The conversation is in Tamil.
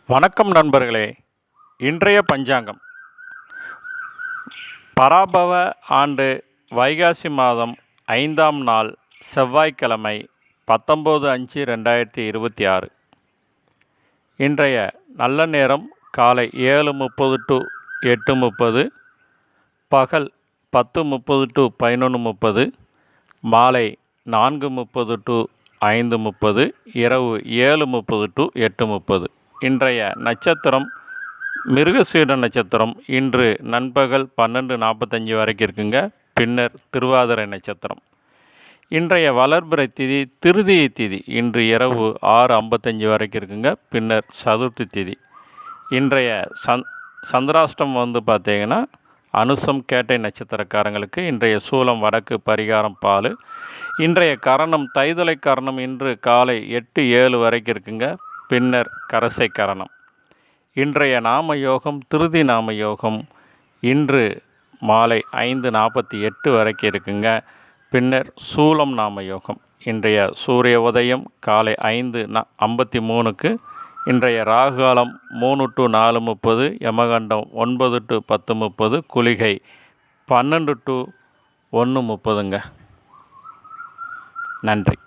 வணக்கம் நண்பர்களே. இன்றைய பஞ்சாங்கம் பராபவ ஆண்டு வைகாசி மாதம் 5ஆம் நாள் செவ்வாய்க்கிழமை 19/5/2026. இன்றைய நல்ல நேரம் காலை 7:30 to 8:30, பகல் 10:30 to 11:30, மாலை 4:30 to 5:30, இரவு 7:30 to 8:30. இன்றைய நட்சத்திரம் மிருகசீட நட்சத்திரம். இன்று நண்பகல் 12:45 வரைக்கும் இருக்குங்க. பின்னர் திருவாதிரை நட்சத்திரம். இன்றைய வளர்பிறை திதி திருதியை திதி. இன்று இரவு 6:55 வரைக்கும் இருக்குங்க. பின்னர் சதுர்த்தி திதி. இன்றைய சந்திராஷ்டம் பார்த்தீங்கன்னா அனுசம் கேட்டை நட்சத்திரக்காரங்களுக்கு. இன்றைய சூலம் வடக்கு, பரிகாரம் பால். இன்றைய கரணம் தைதலை கரணம். இன்று காலை 8:07 வரைக்கும் இருக்குங்க. பின்னர் கரசை கரணம். இன்றைய நாம யோகம் திருதி நாம யோகம். இன்று மாலை 5:48 வரைக்கும் இருக்குங்க. பின்னர் சூலம் நாம யோகம். இன்றைய சூரிய உதயம் காலை 5:53க்கு. இன்றைய ராகுகாலம் 3 to 4:30, யமகண்டம் 9 to 10:30, குளிகை 12 to 1:30ங்க. நன்றி.